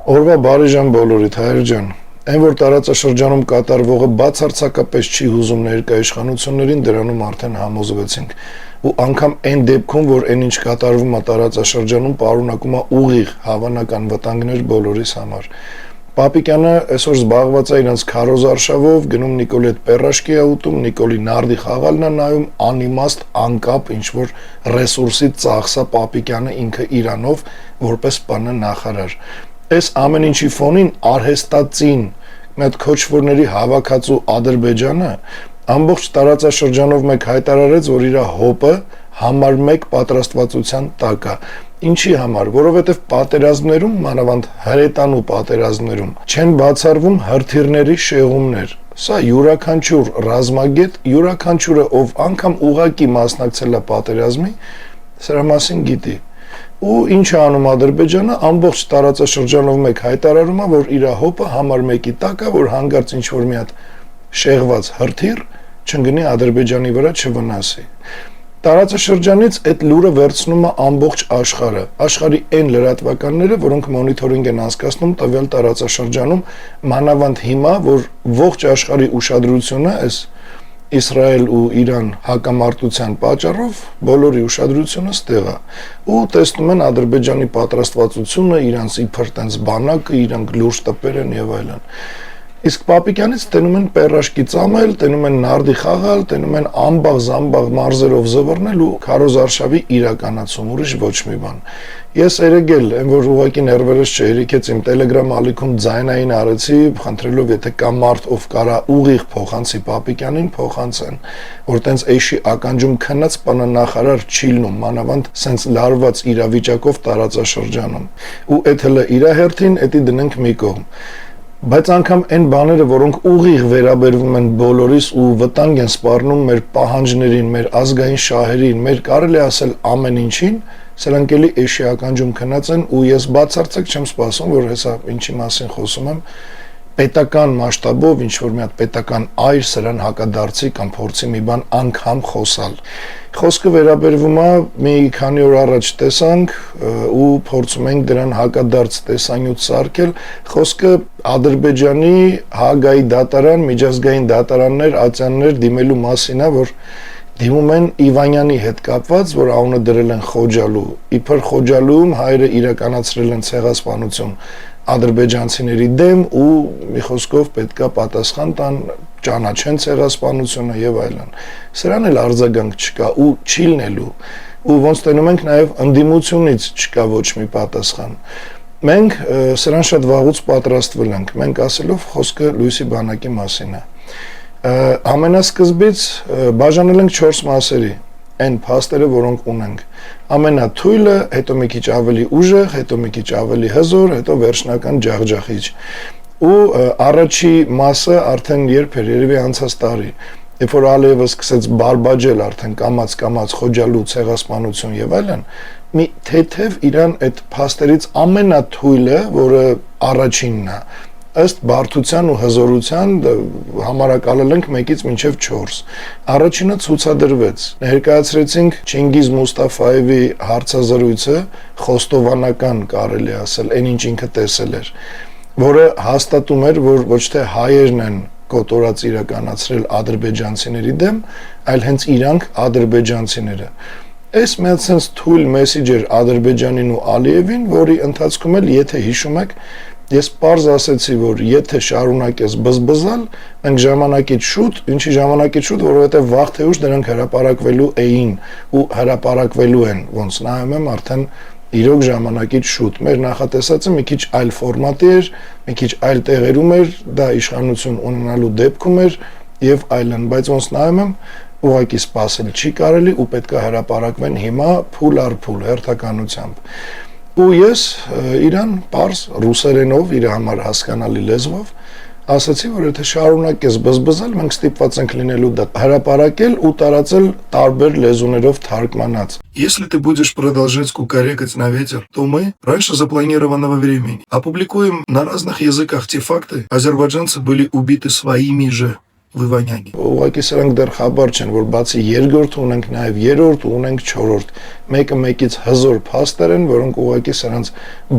Օրվա բարի ժամ բոլորիդ, Հայր ջան։ Այն որ տարածաշրջանում կատարվողը բացարձակապես չի հուզում ներկա իշխանություններին, դրանում արդեն համոզվեցինք։ Ու անգամ այն դեպքում, որ այն ինչ կատարվում է տարածաշրջանում, պարունակում է ուղիղ հավանական վտանգներ բոլորիս համար։ Պապիկյանը այսօր զբաղված է իրենց քարոզարշավով, գնում Նիկոլի հետ պերաշկի է ուտում, Նիկոլի նարդի խաղալն է նայում, անիմաստ անկապ ինչ-որ ռեսուրսի ծախսա Պապիկյանը ինքը իրանով որպես ՊՆ նախարար։ Այս ամեն ինչի ֆոնին արհեստածին այդ քոչվորների հավաքածու Ադրբեջանը ամբողջ տարածաշրջանով մեկ հայտարարեց, որ իր հոպը համար 1 պատրաստվածության տակ է։ Ինչի համար, որովհետև պատերազմներում, մանավանդ հրետանու պատերազմներում, չեն բացառվում հրթիռների շեղումներ։ Սա յուրաքանչյուր ռազմագետ, յուրաքանչյուրը ով անգամ ուղակի մասնակցել է պատերազմի, սրա մասին գիտի։ Ու ինչ է անում Ադրբեջանը, ամբողջ տարածաշրջանով մեկ հայտարարում է, որ իր հոպը համար 1-ի տակ է, որ հանկարծ ինչ-որ մի հատ շեղված հրթիռ չընկնի Ադրբեջանի վրա, չվնասի։ Տարածաշրջանից այդ լուրը վերցնում է ամբողջ աշխարհը, աշխարհի այն լրատվականները, որոնք մոնիթորինգ են անցկացնում տվյալ տարածաշրջանում, մանավանդ հիմա, որ ողջ աշխարհի ուշադրությունը այս Իսրայել ու Իրան հակամարտության պատճառով բոլորի ուշադրությունը ստեղ է ու տեսնում են Ադրբեջանի պատրաստվածությունը, իրանց իբր տենց բանակը, իրանք լուրջ տպեր են եւ այլն։ Իսկ Պապիկյանից տենում են պերաշկի ծամել, տենում են նարդի խաղալ, տենում են ամբաղ-զամբաղ մարզերով զվռնել ու քարոզարշավի իրականացում, ուրիշ ոչ մի բան։ Ես երեգել, այն որ ուղղակի ներվերս չհերիքեց իմ Telegram ալիքում ձայնային արեցի, խնդրելով, եթե կա մարդ, ով կարա ուղիղ փոխանցի Պապիկյանին, փոխանցեն, որ տենց էշի ականջում քնած ՊՆ նախարար չի լինում, մանավանդ սենց լարված իրավիճակով տարածաշրջանում։ Ու այդ հլը իր հերթին, էդի դնենք մի կողմ։ Բայց անգամ այն բաները, որոնք ուղիղ վերաբերվում են բոլորիս ու վտանգ են սպառնում մեր պահանջներին, մեր ազգային շահերին, մեր կարելի ասել ամեն ինչին, սրանք էլի էշի ականջում քնած են ու ես բացարձակ չեմ սպասում, որ հեսա ինչի մասին խոսում եմ, պետական մասշտաբով ինչ-որ մի հատ պետական այր սրան հակադարձի կամ փորձի մի բան անգամ խոսալ։ Խոսքը վերաբերվում է մի քանի օր առաջ տեսանք ու փորձում ենք դրան հակադարձ տեսանյութ սարքել։ Խոսքը Ադրբեջանի Հագայի դատարան, միջազգային դատարաններ, ատյաններ դիմելու մասին է, որ դիմում են Իվանյանի հետ կապված, որ անունը դրել են Խոջալու։ Իբր Խոջալուում հայերը իրականացրել են ցեղասպանություն ադրբեջանցիների դեմ ու մի խոսքով պետքա պատասխան տան, ճանաչեն ցեղասպանությունը եւ այլն։ Սրան էլ արձագանք չկա ու չի լինելու։ Ու ոնց տենում ենք նաեւ ընդդիմությունից չկա ոչ մի պատասխան։ Մենք սրան շատ վաղուց պատրաստվել ենք։ Մենք ասելով խոսքը Լուիսի բանակի մասին է։ Ամենասկզբից բաժանել ենք 4 մասերի, այն փաստերը, որոնք ունենք։ Ամենաթույլը, հետո մի քիչ ավելի ուժեղ, հետո մի քիչ ավելի հզոր, հետո վերջնական ջախջախիչ։ Ու առաջի մասը արդեն երբ էր, երևի անցած տարի, երբ որ Ալիևը սկսեց բարբաջել արդեն կամած Խոջալու ցեղասպանություն եւ այլն, մի թեթև իրան այդ փաստերից ամենաթույլը, որը առաջինն է, ըստ բարդության ու հզորության համարակալել ենք 1-ից մինչև 4։ Առաջինը ցուցադրվեց։ Ներկայացրեցինք Չինգիզ Մուստաֆայևի հարցազրույցը, խոստովանական կարելի ասել, այն ինչ ինքը տեսել էր, որը հաստատում էր, որ ոչ թե հայերն են կոտորած իրականացրել ադրբեջանցիների դեմ, այլ հենց իրանք ադրբեջանցիները։ Այս մի հատ թույլ մեսիջ էր Ադրբեջանին ու Ալիևին, որի ընթացքում էլ, եթե հիշում եք, ես պարզ ասեցի, որ եթե շարունակես բզբզալ, մենք ժամանակից շուտ, ինչի ժամանակից շուտ, որովհետև վաղ թե ուշ դրանք հրապարակվելու էին ու հրապարակվելու են, ոնց նայում եմ արդեն իրոք ժամանակից շուտ։ Մեր նախատեսածը մի քիչ այլ ֆորմատի էր, մի քիչ այլ տեղերում էր, դա իշխանություն ունենալու դեպքում էր եւ այլն, բայց ոնց նայում եմ, ուղղակի սпасել չի կարելի ու պետք է հրապարակվեն հիմա փուլ առ փուլ հերթականությամբ։ Ու ես իրան պարզ ռուսերենով իր համար հասկանալի լեզվով ասացի, որ եթե շարունակես բզբզալ, մենք ստիպված ենք լինելու դա հրապարակել ու տարածել տարբեր լեզուներով թարգմանած։ Если ты будешь продолжать кукарекать на ветер, то мы раньше запланированного времени опубликуем на разных языках те факты, азербайджанцы были убиты своими же Վիվանյանի։ Ուղղակի սրանք դեռ խաբար չեն, որ բացի երկրորդ ունենք նաև երրորդ ու ունենք չորրորդ։ Մեկը մեկից հզոր փաստեր են, որոնք ուղղակի սրանց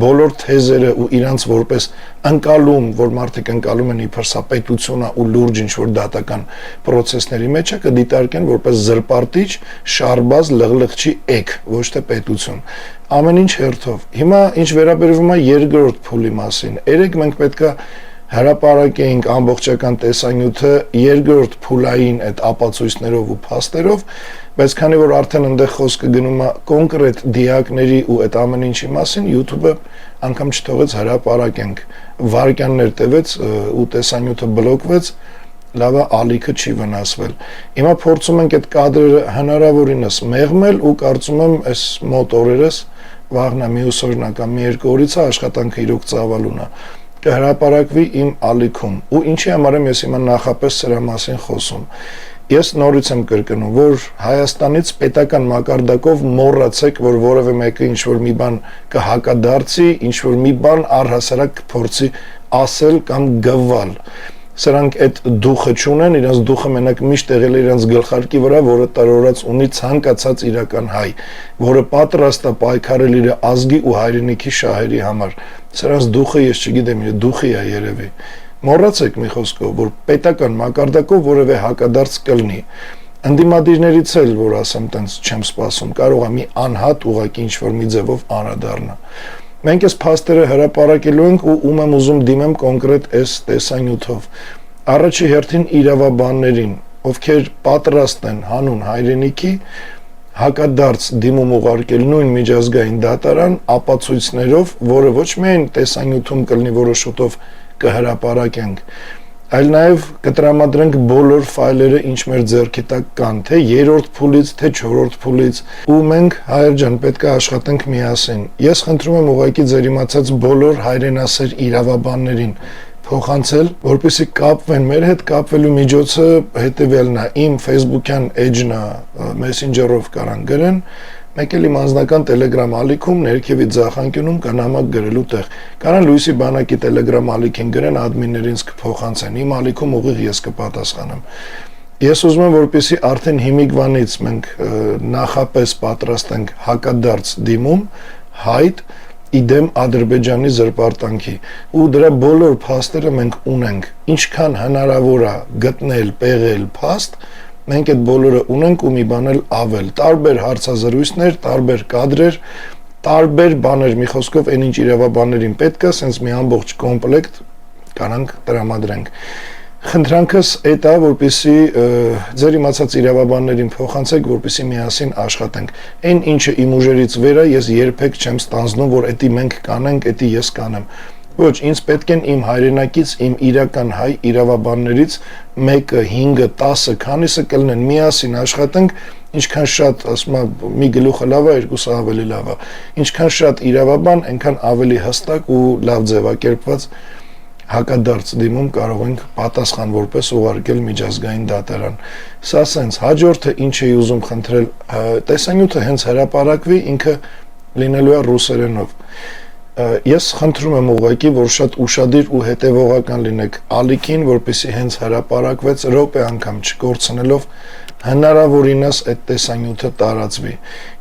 բոլոր թեզերը ու իրանց որպես ընկալում, որ մարդիկ ընկալում են իբր սա պետությունա ու լուրջ ինչ-որ դատական process-ների մեջ է, կդիտարկեն որպես զրպարտիչ, շարբազ, լղլղչի էգ, ոչ թե պետություն։ Ամեն ինչ հերթով։ Հիմա ինչ վերաբերվում է երկրորդ փուլի մասին, երեք մենք պետքա հրապարակեինք ամբողջական տեսանյութը երկրորդ փուլային այդ ապացույցներով ու փաստերով, բայց քանի որ արդեն այնտեղ խոսքը գնում է կոնկրետ դիակների ու այդ ամեն ինչի մասին, YouTube-ը անգամ չթողեց հրապարակենք, վարքյաններ տևեց ու տեսանյութը բլոկվեց, լավ է ալիքը չի վնասվել։ Հիմա փորձում ենք այդ կադրերը հնարավորինս մեղմել ու կարծում եմ այս մոտ օրերս վաղնա մյուս օրն անգամ մի երկու օրից աշխատանքը իրոք ծավալուն է կհրապարակվի իմ ալիքում ու ինչի համար եմ ես հիմա նախապես սրա մասին խոսում։ Ես նորից եմ կրկնում, որ Հայաստանից պետական մակարդակով մոռացեք, որ որևէ մեկը ինչ-որ մի բան կհակադարձի, ինչ-որ մի բան առհասարակ կփորձի ասել կամ գվալ։ Սրանք այդ դուխը չունեն, իրենց դուխը մենակ միշտ եղել է իրենց գլխարկի վրա, որը տարօրած ունի ցանկացած իրական հայ, որը պատրաստ է պայքարել իր ազգի ու հայրենիքի շահերի համար։ Սրանց դուխը ես չգիտեմ, դուխի է երևի։ Մոռացեք մի խոսքով, որ պետական մակարդակով որևէ հակադարձ կլինի։ Ընդդիմադիրներից էլ, որ ասեմ, տենց չեմ սպասում, կարող է մի անհատ ուղղակի ինչ-որ մի ձևով անդրադառնա։ Մենք այս փաստերը հրապարակելու ենք ու ում եմ ուզում դիմեմ կոնկրետ այս տեսանյութով։ Առաջի հերթին իրավաբաններին, ովքեր պատրաստ են հանուն հայրենիքի հակադարձ դիմում ուղարկել նույն միջազգային դատարան ապացույցներով, որը ոչ միայն տեսանյութում կլինի, որը շուտով կհրապարակենք, այլ նաև կտրամադրենք բոլոր ֆայլերը, ինչ մեր ձեռքի տակ կան, թե երրորդ փուլից, թե չորրորդ փուլից, ու մենք հայր ջան պետք է աշխատենք միասին։ Ես խնդրում եմ ուղղակի ձեր իմացած բոլոր հայրենասեր իրավաբաններին փոխանցել, որպեսզի կապվեն մեր հետ, կապվելու միջոցը հետևյալն է, իմ Facebook-յան էջն է, Messenger-ով կարան գրեն, մեկ էլ իմ անձնական Telegram ալիքում ներքևի ձախանկյունում կա նամակ գրելու տեղ։ Կարան Լուիսի բանակի Telegram ալիքին գրեն, ադմիններին կփոխանցեն։ Իմ ալիքում ուղիղ ես կպատասխանեմ։ Ես ուզում եմ, որպեսզի արդեն հիմիկվանից մենք նախապես պատրաստ ենք հակադարձ դիմում, հայտ իդեմ Ադրբեջանի զրպարտանքի ու դրա բոլոր փաստերը մենք ունենք, ինչքան հնարավոր է գտնել, պեղել փաստ, մենք այդ բոլորը ունենք ու մի բան էլ ավել, տարբեր հարցազրույցներ, տարբեր կադրեր, տարբեր բաներ, մի խոսքով այն ինչ իրավաբաններին պետք է, սենց մի ամբողջ կոմպլեկտ կանանք տրամադրենք։ Խնդրանքս այդ է, որպեսզի ձեր իմացած իրավաբաններին փոխանցեք, որպեսզի միասին աշխատենք։ Այն ինչը իմ ուժերից վեր է, ես երբեք չեմ ստանձնում, որ էդի մենք կանենք, էդի ես կանեմ։ Ոչ, ինձ պետք են իմ հայրենակից, իմ իրական հայ իրավաբաններից մեկը, 5-ը, 10-ը, քանիսը կլինեն, միասին աշխատենք, ինչքան շատ, ասում եմ, մի գլուխը լավ է, երկուսը ավելի լավ է։ Ինչքան շատ իրավաբան, այնքան ավելի հստակ ու լավ ձևակերպված հակադարձ դիմում կարող ենք պատասխան որպես ուղարկել միջազգային դատարան։ Սա սենց հաջորդը ինչ էի ուզում խնդրել, տեսանյութը հենց հրապարակվի, ինքը լինելու է ռուսերենով։ Ես խնդրում եմ ուղղակի, որ շատ ուշադիր ու հետևողական լինեք ալիքին, որպեսզի հենց հրապարակվեց րոպե անգամ չկորցնելով հնարավորինս այդ տեսանյութը տարածվի։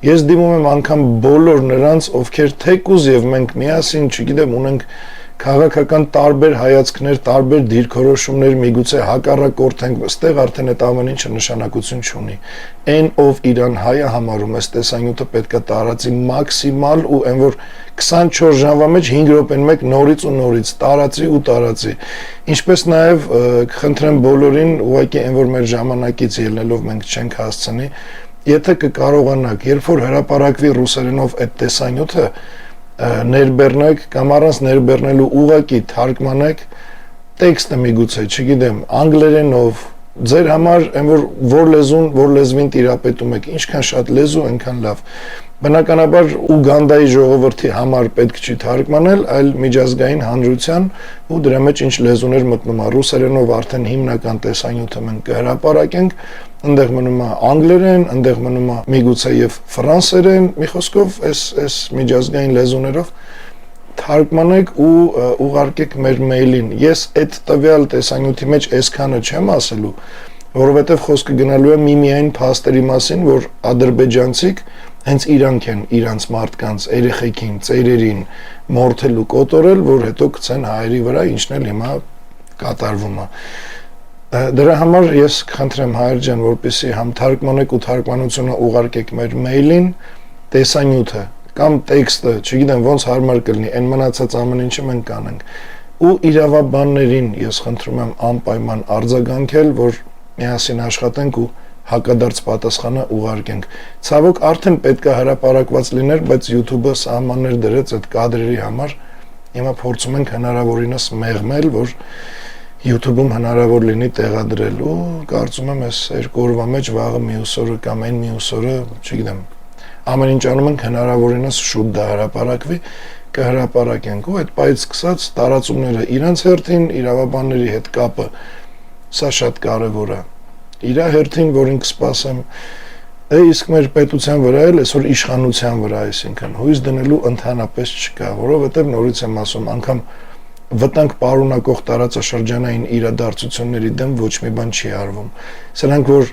Ես դիմում եմ անգամ բոլոր նրանց, ովքեր թեկուզ եւ մենք միասին, չգիտեմ, ունենք քաղաքական տարբեր հայացքներ, տարբեր դիրքորոշումներ, միգուցե հակառակորդենք, այստեղ արդեն այդ ամեն ինչը նշանակություն չունի։ Այն ով իրան հայ է համարում, այս տեսանյութը պետք է տարածի մաքսիմալ ու այն որ 24 ժամվա մեջ 5 րոպեն մեկ նորից ու նորից տարածի ու տարածի։ Ինչպես նաև կխնդրեմ բոլորին, ուղղակի այն որ մեր ժամանակից ելնելով մենք չենք հասցնի, եթե կկարողանաք, երբ որ հրապարակվի ռուսերենով այդ տեսանյութը ներբեռնեք կամ առանց ներբեռնելու ուղղակի թարգմանեք տեքստը միգուցե, չգիտեմ, անգլերենով, ձեր համար այն որ լեզուն, որ լեզվին տիրապետում եք, ինչքան շատ լեզու, այնքան լավ։ Բնականաբար Ուգանդայի ժողովրդի համար պետք չի թարգմանել, այլ միջազգային հանրության ու դրա մեջ ինչ լեզուներ մտնում է, ռուսերենով արդեն հիմնական տեսանյութը մենք կհրապարակենք, այնտեղ մնում է անգլերեն, այնտեղ մնում է միգուցե եւ ֆրանսերեն, մի խոսքով այս միջազգային լեզուներով թարգմանեք ու ուղարկեք մեր մեյլին։ Ես այդ տվյալ տեսանյութի մեջ այսքանը չեմ ասելու, որովհետև խոսքը գնալու է միմիայն փաստերի մասին, որ ադրբեջանցիք հենց իրանք են իրանց մարդկանց, երեխեքին, ծերերին մորթել ու կոտորել, որ հետո գցեն հայերի վրա, ինչն էլ հիմա կատարվում է։ Դրա համար ես խնդրեմ Հայեր ջան, որպեսզի համ թարգմանեք ու թարգմանությունը ուղարկեք մեր մեյլին, տեսանյութը կամ տեքստը, չգիտեմ ոնց հարմար կլինի, այն մնացած ամեն ինչը մենք կանենք։ Ու իրավաբաններին ես խնդրում եմ անպայման արձագանքել, որ միասին աշխատենք ու հակադարձ պատասխանը ուղարկենք։ Ցավոք արդեն պետք է հրապարակված լիներ, բայց YouTube-ը սահմաններ դրեց այդ կադրերի համար։ Հիմա փորձում ենք հնարավորինս մեղմել, որ YouTube-ում հնարավոր լինի տեղադրել ու կարծում եմ այս երկու օրվա մեջ վաղը մյուս օրը կամ այն մյուս օրը, չգիտեմ, ամեն ինչ անում ենք հնարավորինս շուտ դա հրապարակվի, կհրապարակենք ու այդ պայից սկսած տարածումները իրանց հերթին, իրավաբանների հետ կապը, սա շատ կարևոր է։ Իրա հերթին, որին կսպասեմ, իսկ մեր պետության վրա էլ այսօր իշխանության վրա, այսինքն հույս դնելու ընդհանրապես չկա, որովհետև նորից եմ ասում, անգամ վտանգ պարունակող տարածաշրջանային իրադարձությունների դեմ ոչ մի բան չի արվում։ Սրանք, որ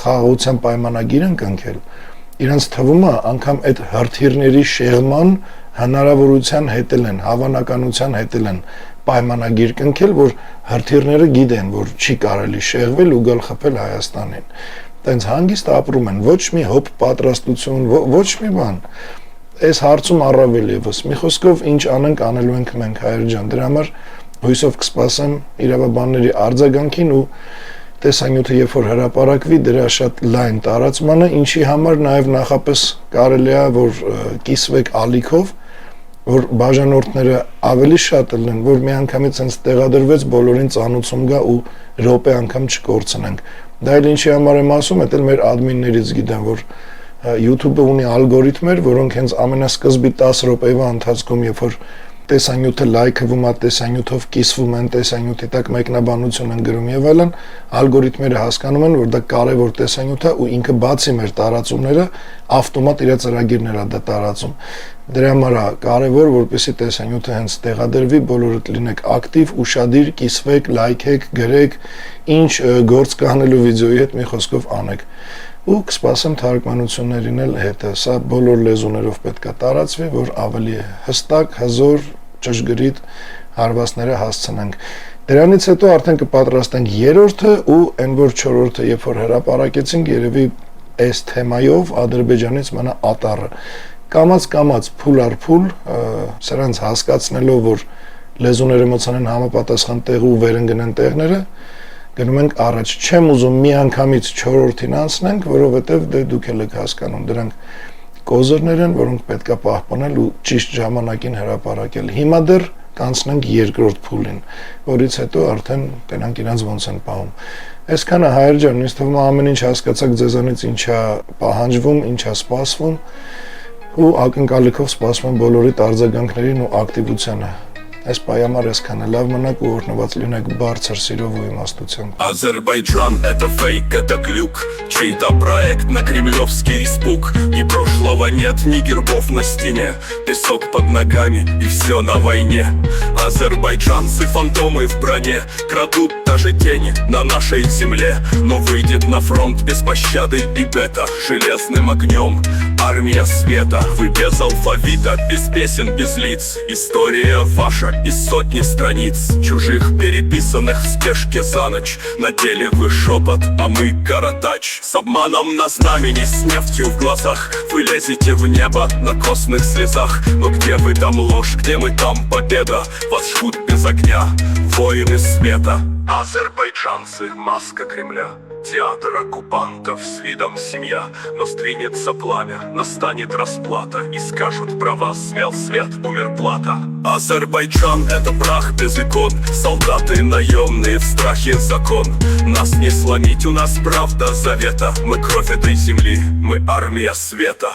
խաղաղության պայմանագիր են կնքել, իրանց թվում է անգամ այդ հրթիռների շեղման հնարավորության հետել են, հավանականության հետել են պայմանագիր կնքել, որ հրթիռները գիտեն, որ չի կարելի շեղվել ու գալ խփել Հայաստանին։ Տենց հանգիստ ապրում են, ոչ մի հոբ պատրաստություն, ոչ մի բան։ Այս հարցում առավել եւս մի խոսքով ինչ անենք անելու ենք մենք Հայեր ջան, դրա համար հույսով կսպասեմ իրավաբանների արձագանքին ու տեսանյութը երբ որ հրապարակվի դրա շատ լայն տարածմանը, ինչի համար նաեւ նախապես կարելի է որ կիսվեք ալիքով, որ բաժանորդները ավելի շատ լինեն, որ միանգամից հենց տեղադրվեց բոլորին ծանուցում գա ու րոպե անգամ չկորցնենք։ Դա էլ ինչի համար եմ ասում, դա էլ մեր ադմիններից գիտեմ, որ YouTube-ը ունի ալգորիթմեր, որոնք հենց ամենասկզբի 10 րոպեվա ընթացքում, երբ որ տեսանյութը լայքվում է, տեսանյութով կիսվում են, տեսանյութի տակ մեկնաբանություն են գրում եւ այլն, ալգորիթմերը հասկանում են, որ դա կարեւոր տեսանյութ է ու ինքը բացի մեր տարածումները ավտոմատ իր ծրագիրներ է դա տարածում։ Դրա համար է կարեւոր, որպեսզի տեսանյութը հենց տեղադրվի, բոլորդ լինեք ակտիվ, ուշադիր, կիսվեք, լայքեք, գրեք, ինչ գործ կանելու վիդեոյի հետ մի խոսքով անեք։ Ու կսպասեմ թարգմանություններին էլ հետը, սա բոլոր լեզուներով պետք է տարածվի, որ ավելի հստակ, հզոր, ճշգրիտ հարվածները հասցնենք։ Դրանից հետո արդեն կպատրաստենք երրորդը ու այն որ չորրորդը, երբ որ հրապարակեցինք, երևի այս թեմայով Ադրբեջանից մնա ատառը։ Կամաց փուլ առ փուլ, սրանց հասկացնելով, որ լեզուները մոցանեն համապատասխան տեղ ու վերընկնեն տեղները, գնում ենք առաջ, չեմ ուզում մի անգամից չորրորդին անցնենք, որովհետև դուք էլ եք հասկանում, դրանք կոզերներ են, որոնք պետք է պահպանել ու ճիշտ ժամանակին հրապարակել։ Հիմա դեռ կանցնենք երկրորդ փուլին, որից հետո արդեն կնանք իրանց ոնց են պահում։ Այսքանը Հայեր ջան, ինձ թվում է ամեն ինչ հասկացաք ձեզանից ինչա պահանջվում, ինչա սպասվում ու ակնկալիքով սպասում եմ բոլորի արձագանքներին ու ակտիվությանը։ Այս պայամար այսքանը լավ մնաք ու օրհնված լինեք բարձր сирով ու իմաստությամբ։ Азербайджан — это фейк, это глюк, чей-то проект на кремлевский испуг. Ни прошлого нет, ни гербов на стене, песок под ногами и все на войне. Азербайджанцы фантомы в броне, крадут даже тени на нашей земле. Но выйдет на фронт без пощады и бета, железным огнем армия света. Вы без алфавита, без песен, без лиц, история ваша из сотни страниц, чужих переписанных в спешке за ночь. На деле вы шепот, а мы кородач. С обманом на знамени, с нефтью в глазах, вы лезете в небо на костных слезах. Но где вы там ложь, где мы там победа? Вас жгут без огня воины света. Азербайджанцы — маска Кремля, театр оккупантов с видом семья. Но стринется пламя, настанет расплата, и скажут про вас смел свет, умер плата. Азербайджан — это прах без икон, солдаты наемные в страхе закон. Нас не сломить, у нас правда завета. Мы кровь этой земли, мы армия света.